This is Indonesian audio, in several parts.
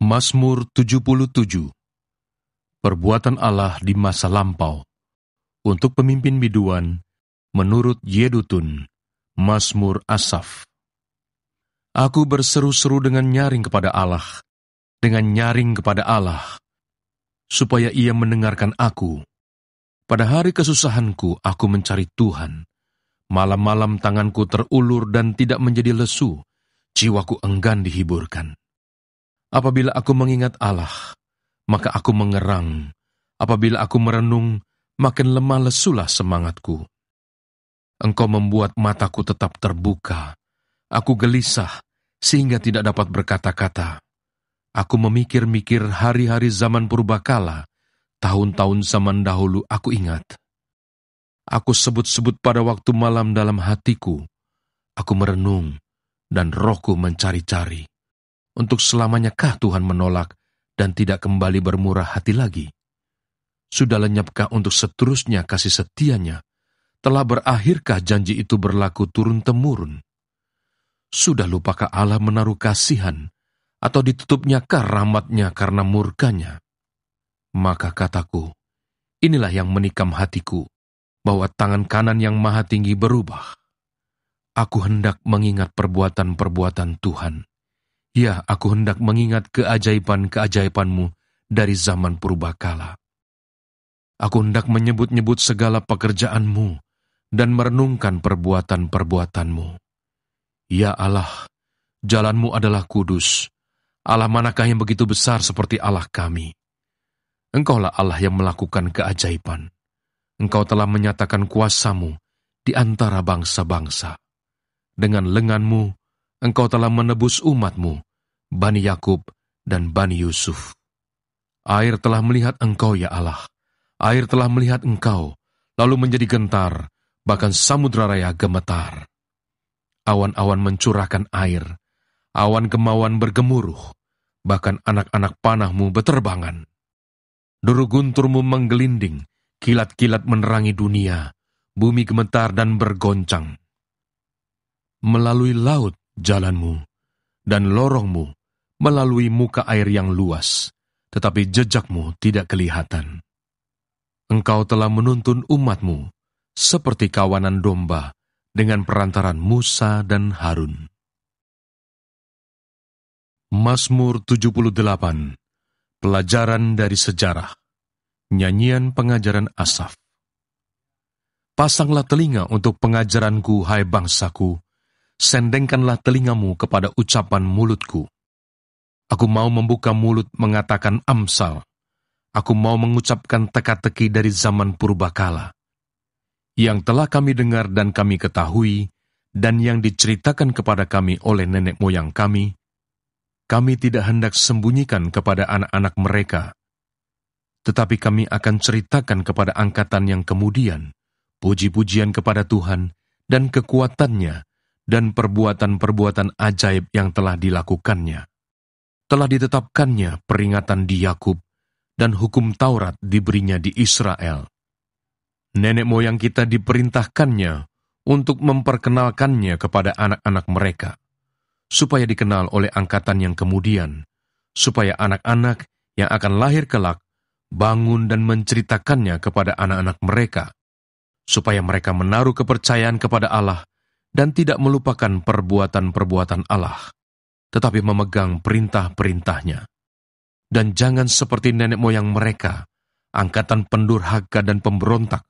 Mazmur 77. Perbuatan Allah di masa lampau. Untuk pemimpin biduan, menurut Yedutun, Mazmur Asaf. Aku berseru-seru dengan nyaring kepada Allah, supaya Ia mendengarkan aku. Pada hari kesusahanku, aku mencari Tuhan. Malam-malam tanganku terulur dan tidak menjadi lesu, jiwaku enggan dihiburkan. Apabila aku mengingat Allah, maka aku mengerang. Apabila aku merenung, makin lemah lesulah semangatku. Engkau membuat mataku tetap terbuka. Aku gelisah, sehingga tidak dapat berkata-kata. Aku memikir-mikir hari-hari zaman purbakala, tahun-tahun zaman dahulu aku ingat. Aku sebut-sebut pada waktu malam dalam hatiku. Aku merenung, dan rohku mencari-cari. Untuk selamanyakah Tuhan menolak dan tidak kembali bermurah hati lagi? Sudah lenyapkah untuk seterusnya kasih setianya? Telah berakhirkah janji itu berlaku turun-temurun? Sudah lupakah Allah menaruh kasihan? Atau ditutupnyakah rahmatnya karena murkanya? Maka kataku, inilah yang menikam hatiku, bahwa tangan kanan yang maha tinggi berubah. Aku hendak mengingat perbuatan-perbuatan Tuhan. Ya, aku hendak mengingat keajaiban-keajaiban-Mu dari zaman purbakala. Aku hendak menyebut-nyebut segala pekerjaan-Mu dan merenungkan perbuatan-perbuatan-Mu. Ya Allah, jalan-Mu adalah kudus. Allah manakah yang begitu besar seperti Allah kami? Engkaulah Allah yang melakukan keajaiban. Engkau telah menyatakan kuasa-Mu di antara bangsa-bangsa. Dengan lengan-Mu, Engkau telah menebus umat-Mu, Bani Yakub dan Bani Yusuf. Air telah melihat Engkau, ya Allah. Air telah melihat Engkau, lalu menjadi gentar, bahkan samudra raya gemetar. Awan-awan mencurahkan air, awan kemauan bergemuruh, bahkan anak-anak panah-Mu beterbangan. Deru guntur-Mu menggelinding, kilat-kilat menerangi dunia, bumi gemetar dan bergoncang. Melalui laut jalan-Mu, dan lorong-Mu melalui muka air yang luas, tetapi jejak-Mu tidak kelihatan. Engkau telah menuntun umat-Mu seperti kawanan domba dengan perantaran Musa dan Harun. Mazmur 78. Pelajaran dari sejarah. Nyanyian pengajaran Asaf. Pasanglah telinga untuk pengajaranku, hai bangsaku. Sendengkanlah telingamu kepada ucapan mulutku. Aku mau membuka mulut mengatakan amsal. Aku mau mengucapkan teka-teki dari zaman purbakala. Yang telah kami dengar dan kami ketahui, dan yang diceritakan kepada kami oleh nenek moyang kami tidak hendak sembunyikan kepada anak-anak mereka. Tetapi kami akan ceritakan kepada angkatan yang kemudian, puji-pujian kepada Tuhan dan kekuatannya, dan perbuatan-perbuatan ajaib yang telah dilakukannya. Telah ditetapkannya peringatan di Yakub, dan hukum Taurat diberinya di Israel. Nenek moyang kita diperintahkannya untuk memperkenalkannya kepada anak-anak mereka, supaya dikenal oleh angkatan yang kemudian, supaya anak-anak yang akan lahir kelak bangun dan menceritakannya kepada anak-anak mereka, supaya mereka menaruh kepercayaan kepada Allah dan tidak melupakan perbuatan-perbuatan Allah, tetapi memegang perintah-perintahnya. Dan jangan seperti nenek moyang mereka, angkatan pendurhaka dan pemberontak,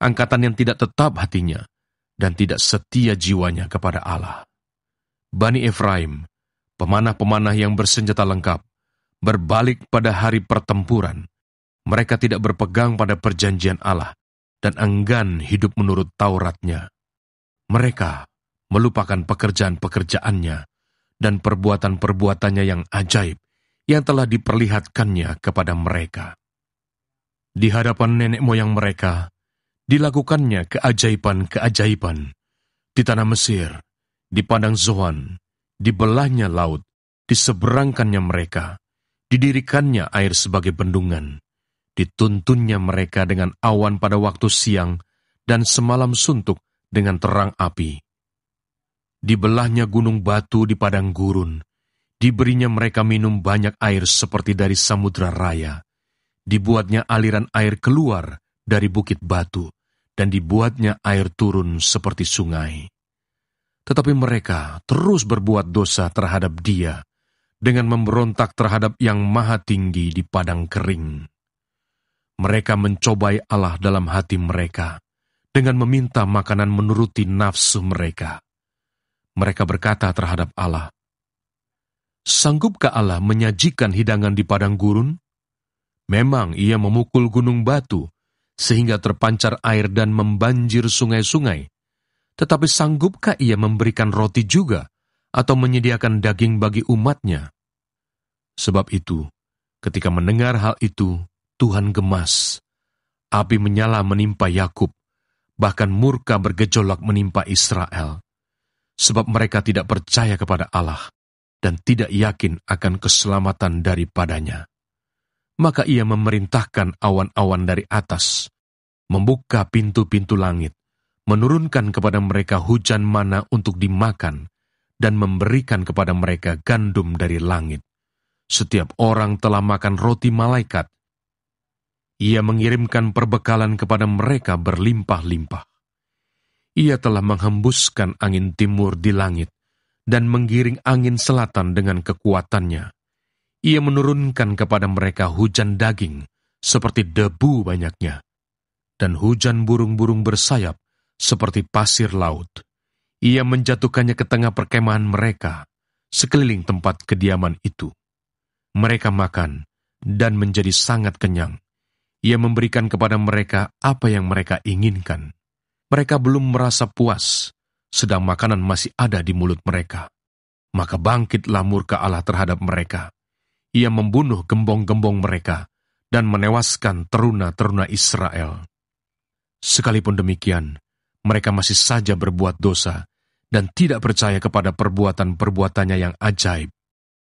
angkatan yang tidak tetap hatinya, dan tidak setia jiwanya kepada Allah. Bani Efraim, pemanah-pemanah yang bersenjata lengkap, berbalik pada hari pertempuran. Mereka tidak berpegang pada perjanjian Allah, dan enggan hidup menurut Tauratnya. Mereka melupakan pekerjaan-pekerjaannya dan perbuatan-perbuatannya yang ajaib yang telah diperlihatkannya kepada mereka. Di hadapan nenek moyang mereka, dilakukannya keajaiban-keajaiban. Di tanah Mesir, di padang Zoan, dibelahnya laut, diseberangkannya mereka, didirikannya air sebagai bendungan, dituntunnya mereka dengan awan pada waktu siang, dan semalam suntuk dengan terang api. Dibelahnya gunung batu di padang gurun, Diberinya mereka minum banyak air seperti dari samudra raya. Dibuatnya aliran air keluar dari bukit batu, dan dibuatnya air turun seperti sungai. Tetapi mereka terus berbuat dosa terhadap Dia, dengan memberontak terhadap Yang Maha Tinggi di padang kering. Mereka mencobai Allah dalam hati mereka, dengan meminta makanan menuruti nafsu mereka. Mereka berkata terhadap Allah, "Sanggupkah Allah menyajikan hidangan di padang gurun? Memang Ia memukul gunung batu, sehingga terpancar air dan membanjir sungai-sungai. Tetapi sanggupkah Ia memberikan roti juga, atau menyediakan daging bagi umatnya?" Sebab itu, ketika mendengar hal itu, Tuhan gemas. Api menyala menimpa Yakub, bahkan murka bergejolak menimpa Israel. Sebab mereka tidak percaya kepada Allah, dan tidak yakin akan keselamatan daripadanya. Maka Ia memerintahkan awan-awan dari atas, membuka pintu-pintu langit, menurunkan kepada mereka hujan mana untuk dimakan, dan memberikan kepada mereka gandum dari langit. Setiap orang telah makan roti malaikat. Ia mengirimkan perbekalan kepada mereka berlimpah-limpah. Ia telah menghembuskan angin timur di langit, dan menggiring angin selatan dengan kekuatannya. Ia menurunkan kepada mereka hujan daging, seperti debu banyaknya, dan hujan burung-burung bersayap, seperti pasir laut. Ia menjatuhkannya ke tengah perkemahan mereka, sekeliling tempat kediaman itu. Mereka makan, dan menjadi sangat kenyang. Ia memberikan kepada mereka apa yang mereka inginkan. Mereka belum merasa puas, sedang makanan masih ada di mulut mereka. Maka bangkitlah murka Allah terhadap mereka. Ia membunuh gembong-gembong mereka, dan menewaskan teruna-teruna Israel. Sekalipun demikian, mereka masih saja berbuat dosa, dan tidak percaya kepada perbuatan-perbuatannya yang ajaib.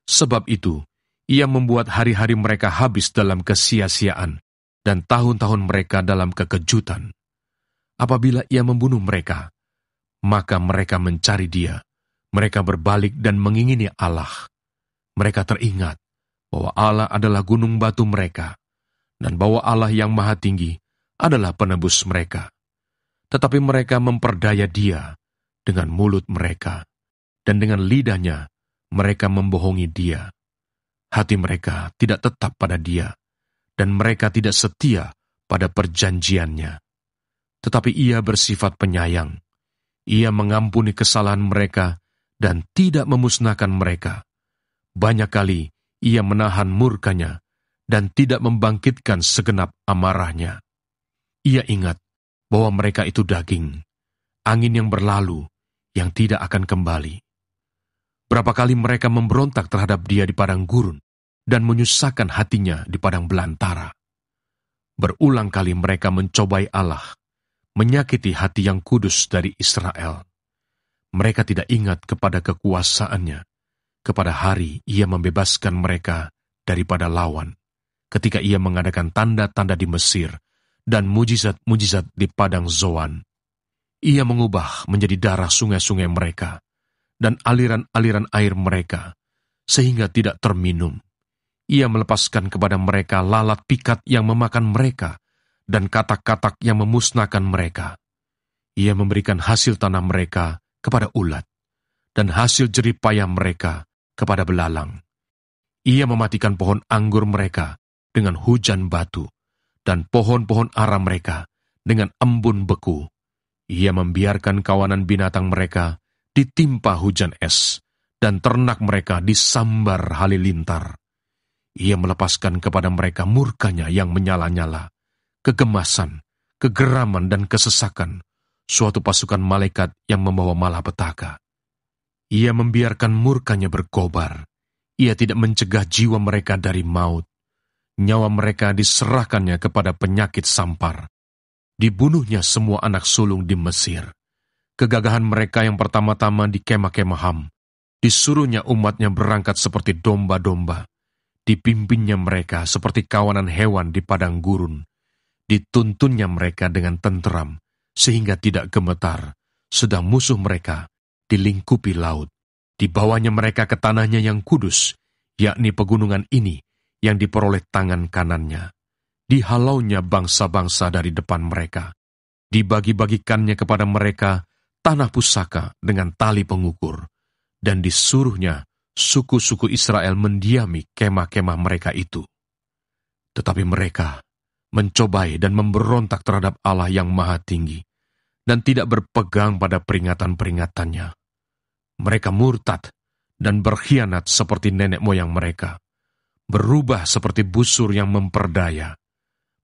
Sebab itu, Ia membuat hari-hari mereka habis dalam kesia-siaan, dan tahun-tahun mereka dalam kekejutan. Apabila Ia membunuh mereka, maka mereka mencari Dia. Mereka berbalik dan mengingini Allah. Mereka teringat bahwa Allah adalah gunung batu mereka, dan bahwa Allah yang Maha Tinggi adalah penebus mereka. Tetapi mereka memperdaya Dia dengan mulut mereka, dan dengan lidahnya mereka membohongi Dia. Hati mereka tidak tetap pada Dia, dan mereka tidak setia pada perjanjiannya. Tetapi Ia bersifat penyayang. Ia mengampuni kesalahan mereka dan tidak memusnahkan mereka. Banyak kali Ia menahan murkanya dan tidak membangkitkan segenap amarahnya. Ia ingat bahwa mereka itu daging, angin yang berlalu, yang tidak akan kembali. Berapa kali mereka memberontak terhadap Dia di padang gurun dan menyusahkan hatinya di padang belantara. Berulang kali mereka mencobai Allah, menyakiti hati yang kudus dari Israel. Mereka tidak ingat kepada kekuasaannya, kepada hari Ia membebaskan mereka daripada lawan, ketika Ia mengadakan tanda-tanda di Mesir dan mujizat-mujizat di padang Zoan. Ia mengubah menjadi darah sungai-sungai mereka dan aliran-aliran air mereka, sehingga tidak terminum. Ia melepaskan kepada mereka lalat pikat yang memakan mereka, dan katak-katak yang memusnahkan mereka. Ia memberikan hasil tanah mereka kepada ulat, dan hasil jerih payah mereka kepada belalang. Ia mematikan pohon anggur mereka dengan hujan batu, dan pohon-pohon ara mereka dengan embun beku. Ia membiarkan kawanan binatang mereka ditimpa hujan es, dan ternak mereka disambar halilintar. Ia melepaskan kepada mereka murkanya yang menyala-nyala, kegemasan, kegeraman, dan kesesakan, suatu pasukan malaikat yang membawa malapetaka. Ia membiarkan murkanya berkobar. Ia tidak mencegah jiwa mereka dari maut. Nyawa mereka diserahkannya kepada penyakit sampar. Dibunuhnya semua anak sulung di Mesir. Kegagahan mereka yang pertama-tama di kemah-kemah Ham. Disuruhnya umatnya berangkat seperti domba-domba. Dipimpinnya mereka seperti kawanan hewan di padang gurun. Dituntunnya mereka dengan tenteram, sehingga tidak gemetar, sedang musuh mereka dilingkupi laut. Dibawanya mereka ke tanahnya yang kudus, yakni pegunungan ini yang diperoleh tangan kanannya. Dihalaunya bangsa-bangsa dari depan mereka. Dibagi-bagikannya kepada mereka tanah pusaka dengan tali pengukur, dan disuruhnya suku-suku Israel mendiami kemah-kemah mereka itu. Tetapi mereka mencobai dan memberontak terhadap Allah yang Maha Tinggi, dan tidak berpegang pada peringatan-peringatannya. Mereka murtad dan berkhianat seperti nenek moyang mereka, berubah seperti busur yang memperdaya.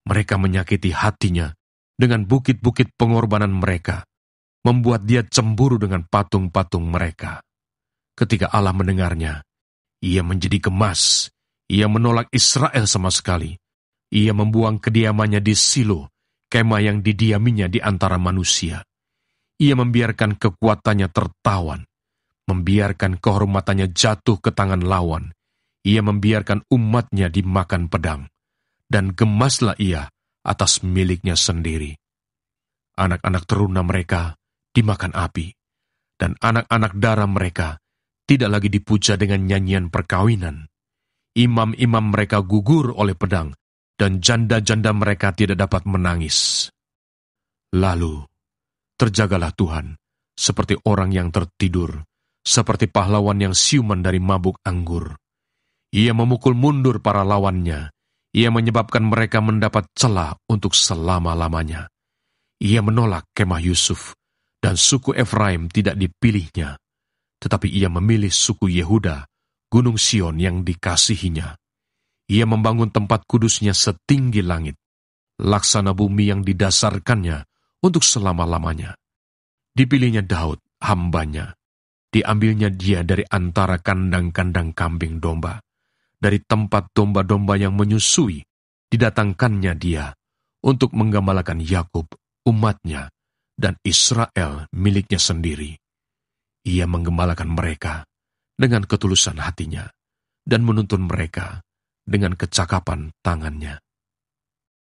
Mereka menyakiti hatinya dengan bukit-bukit pengorbanan mereka, membuat dia cemburu dengan patung-patung mereka. Ketika Allah mendengarnya, ia menjadi gemas, ia menolak Israel sama sekali. Ia membuang kediamannya di Silo, kemah yang didiaminya di antara manusia. Ia membiarkan kekuatannya tertawan, membiarkan kehormatannya jatuh ke tangan lawan. Ia membiarkan umatnya dimakan pedang, dan gemaslah ia atas miliknya sendiri. Anak-anak teruna mereka dimakan api, dan anak-anak darah mereka tidak lagi dipuja dengan nyanyian perkawinan. Imam-imam mereka gugur oleh pedang, dan janda-janda mereka tidak dapat menangis. Lalu, terjagalah Tuhan, seperti orang yang tertidur, seperti pahlawan yang siuman dari mabuk anggur. Ia memukul mundur para lawannya, ia menyebabkan mereka mendapat celah untuk selama-lamanya. Ia menolak kemah Yusuf, dan suku Efraim tidak dipilihnya, tetapi ia memilih suku Yehuda, gunung Sion yang dikasihinya. Ia membangun tempat kudusnya setinggi langit, laksana bumi yang didasarkannya untuk selama-lamanya. Dipilihnya Daud, hambanya. Diambilnya dia dari antara kandang-kandang kambing domba. Dari tempat domba-domba yang menyusui, didatangkannya dia untuk menggembalakan Yakub, umatnya, dan Israel miliknya sendiri. Ia menggembalakan mereka dengan ketulusan hatinya, dan menuntun mereka dengan kecakapan tangannya.